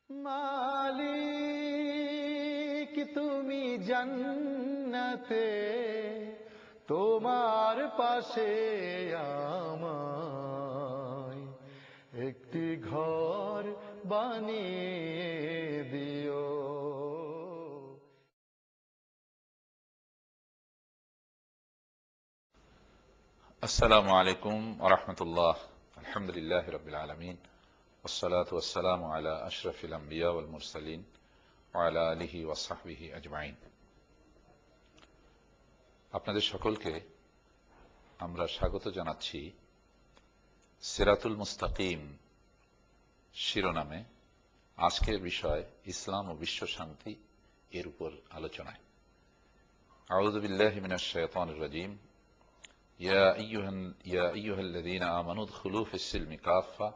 মালিক তুমি জান্নাতে তোমার পাশে আমায় একটি ঘর বানিয়ে দিও। আসসালামু আলাইকুম ওয়া রাহমাতুল্লাহ। আলহামদুলিল্লাহি রাব্বিল আলামিন ওয়াসসালাতু ওয়াসসালামু আলা আশরাফিল আমবিয়া ওয়াল মুরসালিন ওয়া আলা আলিহি ওয়া সাহবিহি আজমাইন। আপনাদের সকলকে আমরা স্বাগত জানাচ্ছি সিরাতুল মুস্তাকিম শিরোনামে আজকের বিষয় ইসলাম ও বিশ্ব শান্তি এর উপর আলোচনায়। আউযু বিল্লাহি মিনাশ শাইতানির রাজীম। يا أيها الذين آمنوا ادخلوا في السلم كافة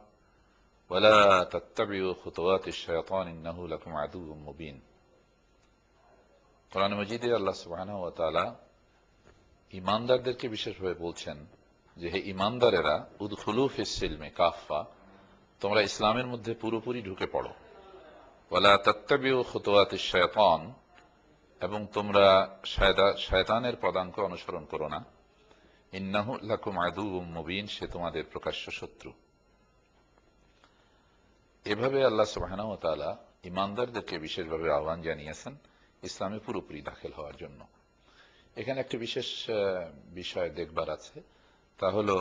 ولا تتبعوا خطوات الشيطان إنه لكم عدو مبين। কোরআন মাজিদে আল্লাহ সুবহানাহু ওয়া তাআলা ঈমানদারদেরকে বিশেষভাবে বলছেন যে হে ঈমানদারেরা, উদখুলু ফিস সিলমি কাফা, তোমরা ইসলামের মধ্যে পুরোপুরি ঢুকে পড়ো। ওয়ালা তাত্তাবিউ খুতুওয়াতিশ শায়তান, এবং তোমরা শয়তানের পদাঙ্ক অনুসরণ করো না। ইন্নাহু লাকুম আদুউম মুবিন, সে তোমাদের প্রকাশ্য শত্রু। এভাবে আল্লাহ সুবহানাহু ওয়া তাআলা ঈমানদারদেরকে বিশেষভাবে আহ্বান জানিয়েছেন ইসলামে পুরোপুরি দাখিল হওয়ার জন্য। এখানে একটি বিশেষ বিষয় দেখবার আছে, তা হলো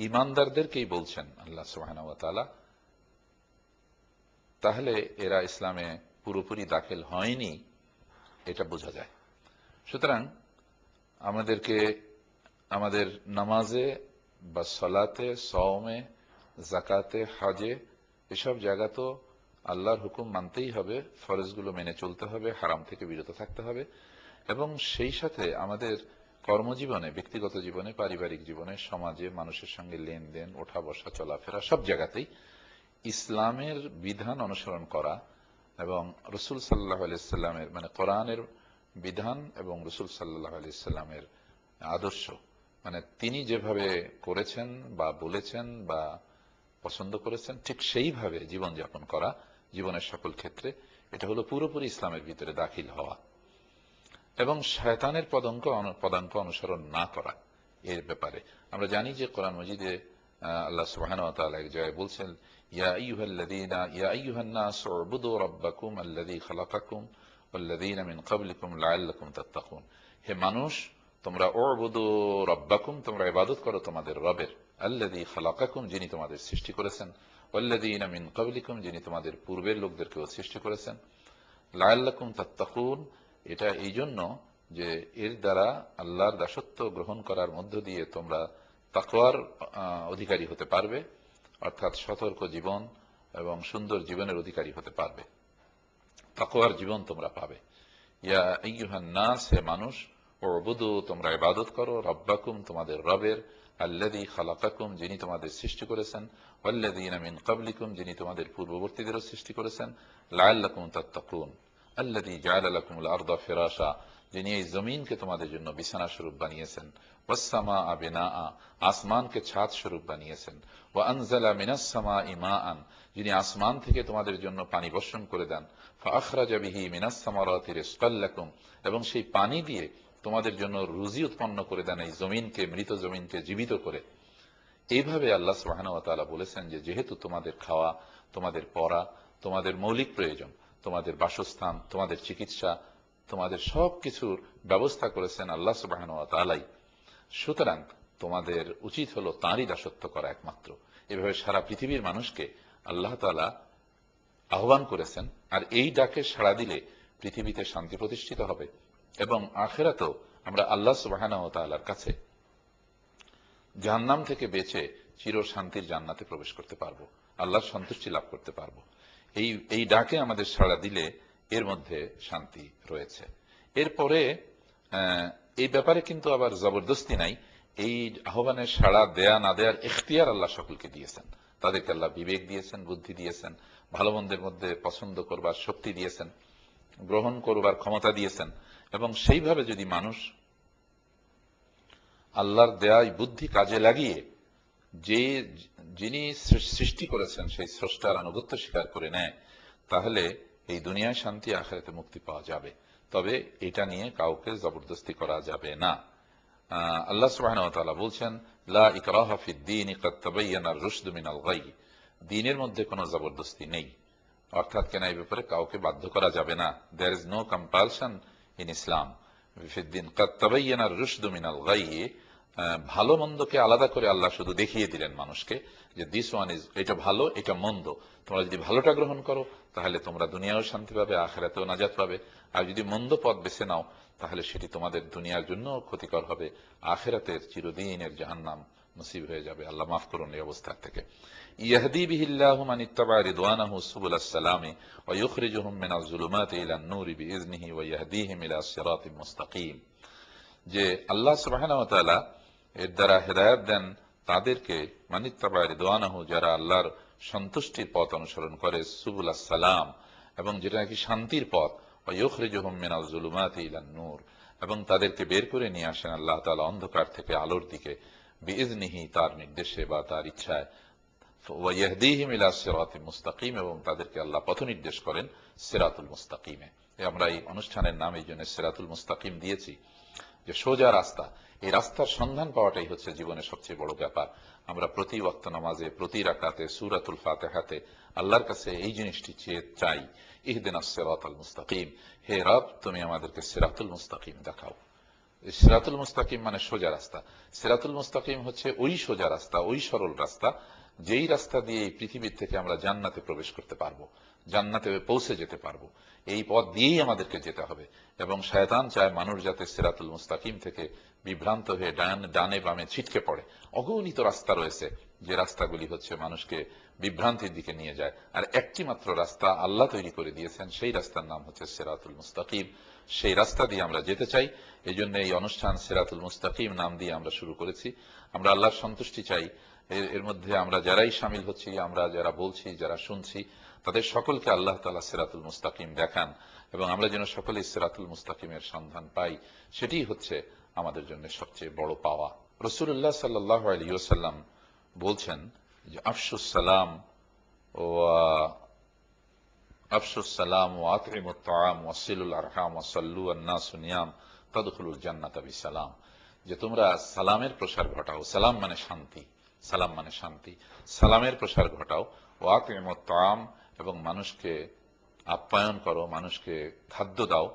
ঈমানদারদেরকেই বলছেন আল্লাহ সুবহানাহু ওয়া তাআলা, তাহলে এরা ইসলামে পুরোপুরি দাখিল হয়নি এটা বোঝা যায়। সুতরাং আমাদেরকে আমাদের নামাজে বা সালাতে, সওমে, যাকাতে, হজে, এসব জায়গা তো আল্লাহর হুকুম মানতেই হবে, ফরজগুলো মেনে চলতে হবে, হারাম থেকে বিরত থাকতে হবে, এবং সেই সাথে আমাদের কর্মজীবনে, ব্যক্তিগত জীবনে, পারিবারিক জীবনে, সমাজে মানুষের সঙ্গে লেনদেন, ওঠা বসা, চলাফেরা, সব জায়গাতেই ইসলামের বিধান অনুসরণ করা এবং রসুল সাল্লাল্লাহু আলাইহি সাল্লামের মানে কোরআনের বিধান এবং রসুল সাল্লাল্লাহু আলাইহি সাল্লামের আদর্শ, মানে তিনি যেভাবে করেছেন বা বলেছেন বা পছন্দ করেছেন ঠিক সেইভাবে জীবনযাপন করা জীবনের সকল ক্ষেত্রে, এটা হলো পুরোপুরি ইসলামের ভিতরে দাখিল হওয়া। এবং শয়তানের পদাঙ্ক অনুসরণ না করা, এর ব্যাপারে আমরা জানি যে কোরআন মাজিদে আল্লাহ সুবহানাহু ওয়া তাআলা এক জায়গায় বলছেন, ইয়া আইয়ুহান নাস উবুদু রাব্বাকুম আল্লাযী খালাকাকুম ওয়াল্লাযীনা মিন ক্বাবলিকুম লাআল্লাকুম তাত্তাকুন। হে মানুষ, তোমরা উবুদু রাব্বাকুম, তোমরা ইবাদত করো তোমাদের রবের, আল্লাযী খালাকাকুম, যিনি তোমাদের সৃষ্টি করেছেন, ওয়াল্লাযীনা মিন ক্বাবলিকুম, যিনি তোমাদের পূর্বের লোকদেরকেও সৃষ্টি করেছেন, লাআল্লাকুম তাত্তাকুন, এটা এই জন্য যে এর দ্বারা আল্লাহর দাসত্ব গ্রহণ করার মধ্য দিয়ে তোমরা তাকওয়ার অধিকারী হতে পারবে, অর্থাৎ সতর্ক জীবন এবং সুন্দর জীবনের অধিকারী হতে পারবে, তাকওয়ার জীবন তোমরা পাবে। ইয়া আইয়ুহান নাস, হে মানুষ, উবুদু, তোমরা ইবাদত করো, রাব্বাকুম, তোমাদের রবের, আল্লাযী খালাকাকুম, যিনি তোমাদের সৃষ্টি করেছেন, ওয়াল্লাযীনা মিন ক্বাবলিকুম, যিনি তোমাদের পূর্ববর্তীদেরও সৃষ্টি করেছেন, লাআল্লাকুম তাত্তাকুন, আল্লাযী জাআলা লাকুমুল আরদা ফিরাশা, যিনি এই জমিনকে তোমাদের জন্য বিছানা স্বরূপ বানিয়েছেন, ওয়াস সামাআ বিনাআ, আসমানকে ছাদ স্বরূপ বানিয়েছেন, ওয়া আনজালা মিনাস সামাই মাআন, যিনি আসমান থেকে তোমাদের জন্য পানি বর্ষণ করে দেন, ফাআখরাজা বিহি মিনাস সামারাতি রিজকাল লাকুম, এবং সেই পানি দিয়ে তোমাদের জন্য রুজি উৎপন্ন করে দেন এই জমিনকে, মৃত জমিনকে জীবিত করে। এইভাবে আল্লাহ সুবহানাহু ওয়া তাআলা বলেছেন যে যেহেতু তোমাদের খাওয়া, তোমাদের পড়া, তোমাদের মৌলিক প্রয়োজন, তোমাদের বাসস্থান, তোমাদের চিকিৎসা, তোমাদের সব কিছুর ব্যবস্থা করেছেন আল্লাহ সুবহানাহু ওয়া তাআলাই, সুতরাং তোমাদের উচিত হলো তাঁরই দাসত্ব করা একমাত্র। এভাবে সারা পৃথিবীর মানুষকে আল্লাহ তাআলা আহ্বান করেছেন, আর এই ডাকে সাড়া দিলে পৃথিবীতে শান্তি প্রতিষ্ঠিত হবে এবং আখিরাতেও আমরা আল্লাহ সুবহানাহু ওয়া তাআলার কাছে জাহান্নাম থেকে বেঁচে চির শান্তির জান্নাতে প্রবেশ করতে পারবো, আল্লাহর সন্তুষ্টি লাভ করতে পারবো। এই ডাকে আমাদের সাড়া দিলে এর মধ্যে শান্তি রয়েছে। এরপরে এই ব্যাপারে কিন্তু আবার জবরদস্তি নাই, এই আহ্বানে সাড়া দেয়া না দেয়ার ইখতিয়ার আল্লাহ সকলকে দিয়েছেন, তাদেরকে আল্লাহ বিবেক দিয়েছেন, বুদ্ধি দিয়েছেন, ভালো মন্দের মধ্যে পছন্দ করবার শক্তি দিয়েছেন, গ্রহণ করবার ক্ষমতা দিয়েছেন, এবং সেইভাবে যদি মানুষ আল্লাহর দেয়া বুদ্ধি কাজে লাগিয়ে যিনি সৃষ্টি করেছেন সেই স্রষ্টার আনুগত্য স্বীকার করে নেয়, তাহলে এই দুনিয়ায় শান্তি, আখিরাতে মুক্তি পাওয়া যাবে। তবে এটা নিয়ে কাউকে জবরদস্তি করা যাবে না। আল্লাহ সুবহানাহু ওয়া তাআলা বলছেন, লা ইকরাহা ফিদ-দীন ক্বাদ তাবায়্যানা আর-রুশদু মিনাল গাই। দ্বীনের মধ্যে কোনো জবরদস্তি নেই, অর্থাৎ কেন এই ব্যাপারে কাউকে বাধ্য করা যাবে না। There is no compulsion in Islam ফিদ-দীন ক্বাদ তাবায়্যানা আর-রুশদু মিনাল গাই। ভালো মন্দকে আলাদা করে আল্লাহ শুধু দেখিয়ে দিলেন মানুষকে যে দিস ওয়ান ইজ, এটা ভালো, এটা মন্দ। তোমরা যদি ভালোটা গ্রহণ করো তাহলে তোমরা দুনিয়াও শান্তি পাবে, আখিরাতেও নাজাত পাবে। আর যদি মন্দ পথ বেছে নাও তাহলে সেটি তোমাদের দুনিয়ার জন্য ক্ষতিকর হবে, আখিরাতের চিরদিনের জাহান্নাম নসিব হয়ে যাবে। আল্লাহ মাফ করুন এই অবস্থা থেকে। ইয়াহদি বিহিল্লাহু মান ইত্তাবা রিদওয়ানাহু সুবুলাস সালামি ওয়া ইখরিজুহুম মিনাজ যুলুমাতি ইলান নূরি বিইজনিহি ওয়া ইয়াহদিহিম ইলা সিরাতিম মুস্তাকিম। যে আল্লাহ সুবহানাহু ওয়া তাআলা এর দ্বারা হেদায়েত দেন তাদেরকে, মানিত্তাবা রিদওয়ানাহু, যারা আল্লাহর সন্তুষ্টির পথ অনুসরণ করে, সুবুলাস সালাম, এবং যেটা নাকি শান্তির পথ, ওয়া ইখরিজুহুম মিনাজ যুলুমাতি ইলান নূর, এবং তাদেরকে বের করে নিয়ে আসেন আল্লাহ তাআলা অন্ধকার থেকে আলোর দিকে, বিইজনিহি, তার নির্দেশে বা তার ইচ্ছায়, ওয়া ইয়াহদিহিম ইলা সিরাতিম মুস্তাকিম, এবং তাদেরকে আল্লাহ পথ নির্দেশ করেন সিরাতুল মুস্তাকিমে। আমরা এই অনুষ্ঠানের নাম এই জন্য সিরাতুল মুস্তাকিম দিয়েছি, যে সোজা রাস্তা। এই রাস্তার সন্ধান পাওয়াটাই হচ্ছে জীবনের সবচেয়ে বড় ব্যাপার। আমরা প্রতি ওয়াক্ত নামাজে, প্রতি রাকাতে, সূরাতুল ফাতিহাতে আল্লাহর কাছে এই জিনিসটি চেয়ে চাই, ইহদিনাস সিরাতাল মুস্তাকিম, হে রব তুমি আমাদেরকে সিরাতুল মুস্তাকিম দেখাও। সিরাতুল মুস্তাকিম মানে সোজা রাস্তা। সিরাতুল মুস্তাকিম হচ্ছে ওই সোজা রাস্তা, ওই সরল রাস্তা, যেই রাস্তা দিয়ে এই পৃথিবীর থেকে আমরা জান্নাতে প্রবেশ করতে পারবো, জান্নাতে পৌঁছে যেতে পারবো। এই পথ দিয়েই আমাদেরকে যেতে হবে। এবং শয়তান চায় মানুষ যাতে সিরাতুল মুস্তাকিম থেকে বিভ্রান্ত হয়ে ডানে বামে ছিটকে পড়ে। অগণিত রাস্তা রয়েছে, যে রাস্তাগুলি হচ্ছে মানুষকে বিভ্রান্তির দিকে নিয়ে যায়। আর একটি মাত্র রাস্তা আল্লাহ তৈরি করে দিয়েছেন, সেই রাস্তার নাম হচ্ছে সিরাতুল মুস্তাকিম। সেই রাস্তা দিয়ে আমরা যেতে চাই। এই জন্য এই অনুষ্ঠান সিরাতুল মুস্তাকিম নাম দিয়ে আমরা শুরু করেছি। আমরা আল্লাহর সন্তুষ্টি চাই। এর মধ্যে আমরা যারাই শামিল হচ্ছি, আমরা যারা বলছি, যারা শুনছি, তাদের সকলকে আল্লাহ তাআলা সিরাতুল মুস্তাকিম দেখান, এবং আমরা যেন সকলেই সিরাতুল মুস্তাকিমের সন্ধান পাই। সেটি হচ্ছে আমাদের জন্য সবচেয়ে বড় পাওয়া। রাসূলুল্লাহ সাল্লাল্লাহু আলাইহি ওয়াসাল্লাম বলছেন যে আফশুস সালাম ওয়া আফশুস সালাম ওয়া আতইমুত তাআম ওয়াসিলুল আরহাম ওয়াসাল্লু আন-নাসু নিয়াম তাদখুলুল জান্নাতা বিসালাম। যে তোমরা সালামের প্রসার ঘটাও, সালাম মানে শান্তি, সালাম মানে শান্তি, সালামের প্রসার ঘটাও, ওয়া আতইমুত তাআম, এবং মানুষকে আপ্যায়ন করো, মানুষকে খাদ্য দাও,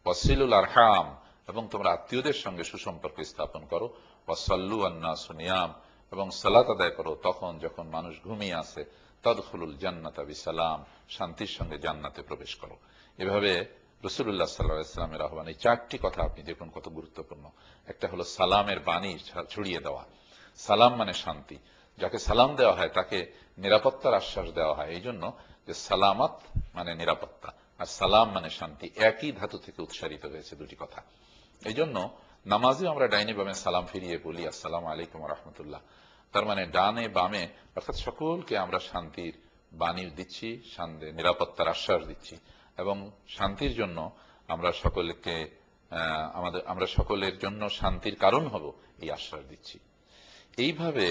ওয়াসিলুল আরহাম, এবং তোমরা আত্মীয়দের সঙ্গে সুসম্পর্ক স্থাপন করো, ওয়াসাল্লু আন-নাসু নিয়াম, এবং সালাত আদায় করো তখন যখন মানুষ ঘুমিয়ে আছে, তাদখুলুল জান্নাতা বিসালাম, শান্তির সঙ্গে জান্নাতে প্রবেশ করো। এভাবে রাসূলুল্লাহ সাল্লাল্লাহু আলাইহি ওয়াসাল্লামের আহ্বান। এই চারটি কথা আপনি দেখুন কত গুরুত্বপূর্ণ। একটা হলো সালামের বাণী ছড়িয়ে দেওয়া। সালাম মানে শান্তি। যাকে সালাম দেওয়া হয় তাকে নিরাপত্তার আশ্বাস দেওয়া হয়। এই জন্য যে সালামাত মানে নিরাপত্তা, আর সালাম মানে শান্তি, একই ধাতু থেকে উৎসারিত হয়েছে দুটি কথা। এই জন্য নামাজেও আমরা ডাইনে বামে সালাম ফিরিয়ে বলি আসসালামু আলাইকুম ওয়া রাহমাতুল্লাহ। তার মানে ডানে বামে অর্থাৎ সকলকে আমরা শান্তির বাণী দিচ্ছি, নিরাপত্তার আশ্বাস দিচ্ছি, এবং শান্তির জন্য আমরা সকলকে আমরা সকলের জন্য শান্তির কারণ হব এই আশ্বাস দিচ্ছি। এইভাবে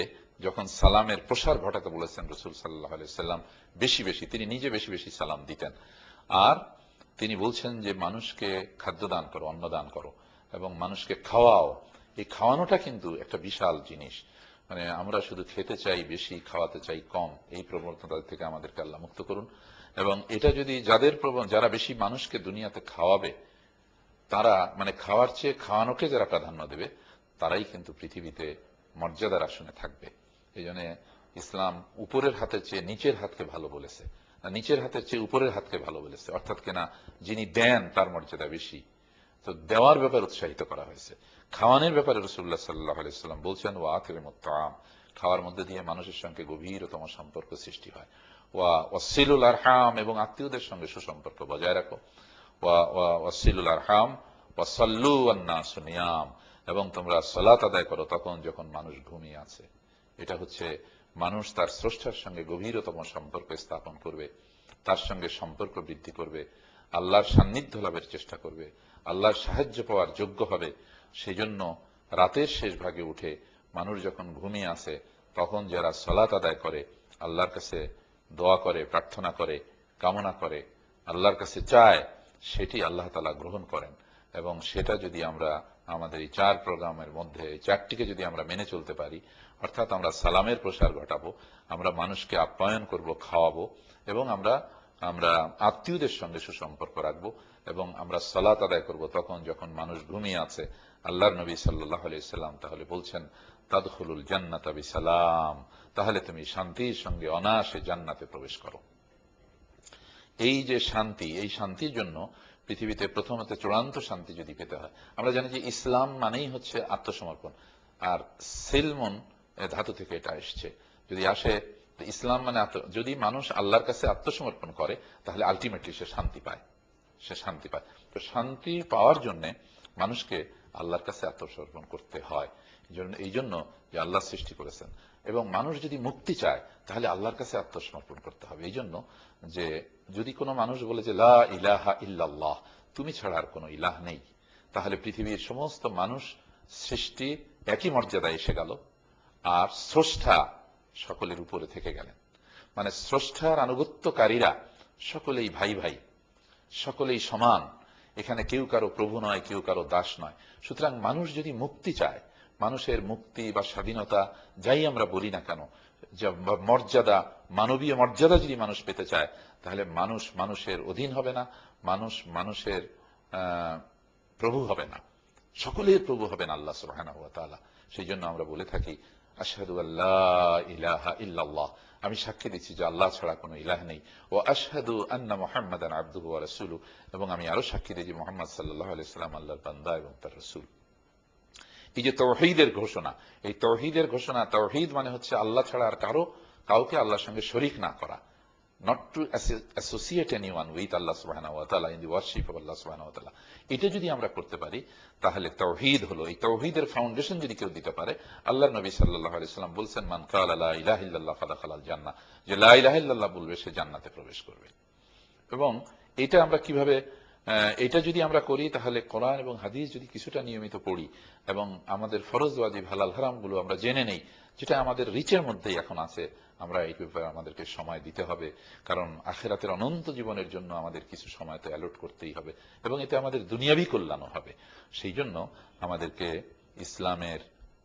যখন সালামের প্রসার ঘটাতে বলেছেন রাসূল সাল্লাল্লাহু আলাইহি ওয়াসাল্লাম, বেশি বেশি, তিনি নিজে বেশি বেশি সালাম দিতেন। আর তিনি বলছেন যে মানুষকে খাদ্য দান করো, অন্ন দান করো, এবং মানুষকে খাওয়াও। এই খাওয়ানোটা কিন্তু একটা বিশাল জিনিস। মানে আমরা শুধু খেতে চাই বেশি, খাওয়াতে চাই কম, এই প্রবণতা থেকে আমাদেরকে আল্লাহ মুক্ত করুন। এবং এটা যদি যারা বেশি মানুষকে দুনিয়াতে খাওয়াবে, তারা মানে খাওয়ার চেয়ে খাওয়ানোকে যারা প্রাধান্য দেবে, তারাই কিন্তু পৃথিবীতে মর্যাদার আসনে থাকবে। এই জন্য ইসলাম উপরের হাতের চেয়ে নিচের হাতকে ভালো বলেছে, নিচের হাতের চেয়ে উপরের হাতকে ভালো বলেছে, অর্থাৎ কিনা যিনি দেন তার মর্যাদা বেশি। তো দেওয়ার ব্যাপারে উৎসাহিত করা হয়েছে। খাওয়ানোর ব্যাপারে রাসূলুল্লাহ সাল্লাল্লাহু আলাইহি ওয়াসাল্লাম বলছেন ওয়া আতইমুত তাআম, খাওয়ার মধ্যে দিয়ে মানুষের সঙ্গে গভীরতম সম্পর্ক সৃষ্টি হয়। ওয়াসিলুল আরহাম, এবং আত্মীয়দের সঙ্গে সুসম্পর্ক বজায় রাখো। ওয়াসিলুল আরহাম ওয়াসাল্লু আন-নাসু নিয়াম, এবং তোমরা সালাত আদায় করো তখন যখন মানুষ ঘুমিয়ে আছে। এটা হচ্ছে মানুষ তার স্রষ্টার সঙ্গে গভীরতম সম্পর্ক স্থাপন করবে, তার সঙ্গে সম্পর্ক বৃদ্ধি করবে, আল্লাহর সান্নিধ্য লাভের চেষ্টা করবে, আল্লাহর সাহায্য পাওয়ার যোগ্য হবে। সেই জন্য রাতের শেষ ভাগে উঠে মানুষ যখন ঘুমিয়ে আসে তখন যারা সালাত আদায় করে, আল্লাহর কাছে দোয়া করে, প্রার্থনা করে, কামনা করে, আল্লাহর কাছে চায়, সেটি আল্লাহ তাআলা গ্রহণ করেন। এবং সেটা যদি আমরা আমাদের এই 4 প্রোগ্রামের মধ্যে 4টিকে যদি আমরা মেনে চলতে পারি, অর্থাৎ আমরা সালামের প্রসার ঘটাবো, আমরা মানুষকে আপ্যায়ন করব, খাওয়াবো, এবং আমরা আত্মীয়দের সঙ্গে সুসম্পর্ক রাখবো, এবং আমরা সালাত আদায় করব তখন যখন মানুষ ঘুমিয়ে আছে। আল্লাহর নবী সাল্লাল্লাহু আলাইহি সাল্লাম তাহলে বলছেন, তাদখুলুল জান্নাতা বিসালাম, তাহলে তুমি শান্তির সঙ্গে অনায়াসে জান্নাতে প্রবেশ করো। এই যে শান্তি, এই শান্তির জন্য পৃথিবীতে প্রথমত চূড়ান্ত শান্তি যদি পেতে হয়, আমরা জানি যে ইসলাম মানেই হচ্ছে আত্মসমর্পণ, আর সেলমন ধাতু থেকে এটা এসছে। যদি আসে ইসলাম মানে যদি মানুষ আল্লাহর কাছে আত্মসমর্পণ করে, তাহলে আলটিমেটলি সে শান্তি পায়, সে শান্তি পায়। তো শান্তি পাওয়ার জন্য মানুষকে আল্লাহর কাছে আত্মসমর্পণ করতে হয়। এই জন্য যে আল্লাহ সৃষ্টি করেছেন, এবং মানুষ যদি মুক্তি চায় তাহলে আল্লাহর কাছে আত্মসমর্পণ করতে হবে। এই জন্য যে যদি কোনো মানুষ বলে যে লা ইলাহা ইল্লাল্লাহ, তুমি ছাড়া আর কোনো ইলাহ নেই, তাহলে পৃথিবীর সমস্ত মানুষ সৃষ্টি একই মর্যাদায় এসে গেল, আর স্রষ্টা সকলের উপরে থেকে গেলেন। মানে স্রষ্টার আনুগত্যকারীরা সকলেই ভাই ভাই, সকলেই সমান, এখানে কেউ কারো প্রভু নয়, কেউ কারো দাস নয়। সুতরাং মানুষ যদি মুক্তি চায়, মানুষের মুক্তি বা স্বাধীনতা যাই আমরা বলি না কেন, মর্যাদা, মানবীয় মর্যাদা যদি মানুষ পেতে চায়, তাহলে মানুষ মানুষের অধীন হবে না, মানুষ মানুষের প্রভু হবে না, সকলের প্রভু হবেন আল্লাহ সুবহানাহু ওয়া তাআলা। সেই জন্য আমরা বলে থাকি, আশহাদু আল্লা ইলাহা ইল্লাল্লাহ, আমি সাক্ষী দিচ্ছি যে আল্লাহ ছাড়া কোনো ইলাহ নেই, ও আশহাদু আন্না মুহাম্মাদান আবদুহু ওয়া রাসূলুহু, এবং আমি আরো সাক্ষী দিই যে মুহাম্মদ সাল্লাল্লাহু আলাইহি সাল্লাম আল্লাহর বান্দা এবং তার রাসূল। এই যে তাওহীদের ঘোষণা, এই তাওহীদের ঘোষণা, তাওহীদ মানে হচ্ছে আল্লাহ ছাড়া আর কাউকে আল্লাহর সঙ্গে শরীক না করা, not to associate anyone with Allah subhanahu wa ta'ala in the worship of Allah subhanahu wa ta'ala। এটা যদি আমরা করতে পারি, তাহলে তাওহীদ হলো, এই তাওহীদের ফাউন্ডেশন যদি কেউ দিতে পারে, আল্লাহর নবী সাল্লাল্লাহু আলাইহি সাল্লাম বলেছেন, মান ক্বালা লা ইলাহা ইল্লাল্লাহ ফাদাখালাল জান্নাহ, যে লা ইলাহা ইল্লাল্লাহ বলবে সে জান্নাতে প্রবেশ করবে। এবং এটা আমরা কিভাবে, এটা যদি আমরা করি, তাহলে কোরআন এবং হাদিস যদি কিছুটা নিয়মিত পড়ি, এবং আমাদের ফরজ ওয়াজিব হালাল হারামগুলো আমরা জেনে নেই, যেটা আমাদের রিচের মধ্যেই এখন আছে, আমরা এই ব্যাপারে আমাদেরকে সময় দিতে হবে, কারণ আখিরাতের অনন্ত জীবনের জন্য আমাদের কিছু সময় তো অ্যালট করতেই হবে, এবং এতে আমাদের দুনিয়াবি কল্যাণও হবে। সেই জন্য আমাদেরকে ইসলামের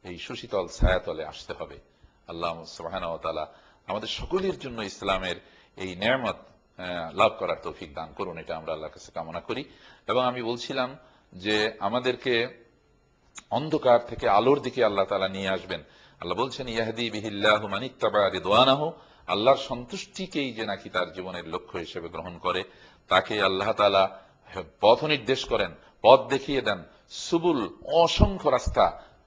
এই সুশীতল ছায়াতলে আসতে হবে। আল্লাহ সুবহানাহু ওয়া তাআলা আমাদের সকলের জন্য ইসলামের এই নেয়ামত লাভ করার তৌফিক দান করুন, এটা আমরা আল্লাহর কাছে কামনা করি। এবং আমি বলছিলাম যে আমাদেরকে অন্ধকার থেকে আলোর দিকে আল্লাহ তাআলা নিয়ে আসবেন। আল্লাহ বলছেন, ইয়াহদি বিহিল্লাহু মান ইত্তাবা রিদওয়ানাহু, আল্লাহর সন্তুষ্টিকেই যে নাকি তার জীবনের লক্ষ্য হিসেবে গ্রহণ করে, তাকে আল্লাহ তাআলা পথ নির্দেশ করেন, পথ দেখিয়ে দেন, সুবুল, অসংখ্য রাস্তা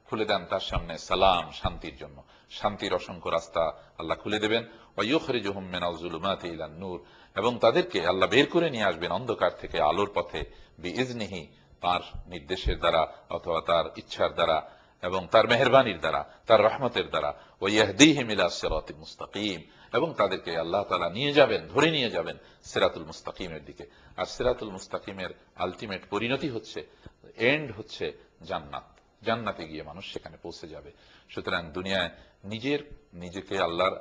খুলে দেন তার সামনে, সালাম, শান্তির জন্য, শান্তির অসংখ্য রাস্তা আল্লাহ খুলে দেবেন। ওয়া ইউখরিজুহুম মিনাজ যুলুমাতি ইলান নূর, এবং তাদেরকে আল্লাহ বের করে নিয়ে আসবেন অন্ধকার থেকে আলোর পথে, বিইজনিহি, তার নির্দেশের দ্বারা অথবা তার ইচ্ছার দ্বারা, এবং তার মেহেরবানির দ্বারা, তার রহমতের দ্বারা। ওয়া ইয়াহদিহিম ইলা সিরাতিল মুস্তাকিম, এবং তাদেরকে আল্লাহ তাআলা নিয়ে যাবেন, ধরে নিয়ে যাবেন সিরাতুল মুস্তাকিমের দিকে। আর সিরাতুল মুস্তাকিমের আলটিমেট পরিণতি হচ্ছে, এন্ড হচ্ছে জান্নাত, জান্নাতে গিয়ে মানুষ সেখানে পৌঁছে যাবে। সুতরাং দুনিয়ায় নিজেকে আল্লাহর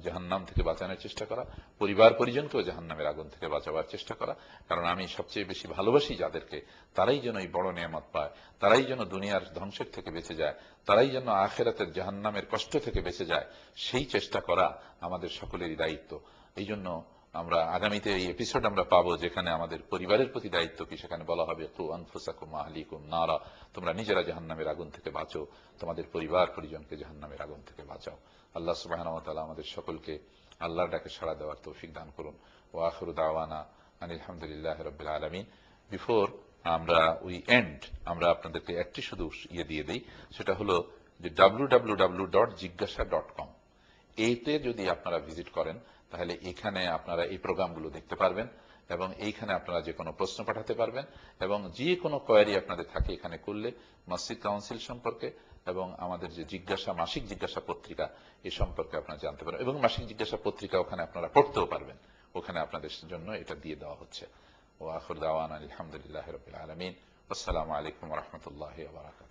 জাহান্নাম থেকে বাঁচানোর চেষ্টা করা, পরিবার পরিজনকেও জাহান্নামের আগুন থেকে বাঁচাবার চেষ্টা করা, কারণ আমি সবচেয়ে বেশি ভালোবাসি যাদেরকে, তারাই যেন এই বড় নিয়ামত পায়, তারাই যেন দুনিয়ার ধ্বংসের থেকে বেঁচে যায়, তারাই যেন আখিরাতের জাহান্নামের কষ্ট থেকে বেঁচে যায়, সেই চেষ্টা করা আমাদের সকলেরই দায়িত্ব। এই জন্য আমরা আগামীতে এই এপিসোড আমরা পাবো যেখানে আমাদের পরিবারের প্রতি দায়িত্ব কি, সেখানে বলা হবে, কু আনফুসাকুম ওয়া আহলিকুম নারা, তোমরা নিজেরা জাহান্নামের আগুন থেকে বাঁচো, তোমাদের পরিবার পরিজনকে জাহান্নামের আগুন থেকে বাঁচাও। আল্লাহ সুবহানাহু ওয়া তাআলা আমাদের সকলকে আল্লাহর ডাকে সাড়া দেওয়ার তৌফিক দান করুন। ওয়া আখিরু দাওয়ানা আনিল হামদুলিল্লাহি রাব্বিল আলামিন। বিফোর আমরা আমরা আপনাদেরকে একটি শুধু দিয়ে দেই, সেটা হলো যে www.jigyasa.com, এইতে যদি আপনারা ভিজিট করেন, তাহলে এখানে আপনারা এই প্রোগ্রামগুলো দেখতে পারবেন, এবং এইখানে আপনারা যে কোনো প্রশ্ন পাঠাতে পারবেন, এবং যে কোনো কোয়েরি আপনাদের থাকে এখানে করলে মসজিদ কাউন্সিল সম্পর্কে এবং আমাদের যে জিজ্ঞাসা, মাসিক জিজ্ঞাসা পত্রিকা, এ সম্পর্কে আপনারা জানতে পারবেন, এবং মাসিক জিজ্ঞাসা পত্রিকা ওখানে আপনারা পড়তেও পারবেন, ওখানে আপনাদের জন্য এটা দিয়ে দেওয়া হচ্ছে। ওয়া আখিরু দাওয়ানা আলহামদুলিল্লাহি রাব্বিল আলামিন। আসসালামু আলাইকুম ওয়া রাহমাতুল্লাহি ওয়া বারাকাতুহু।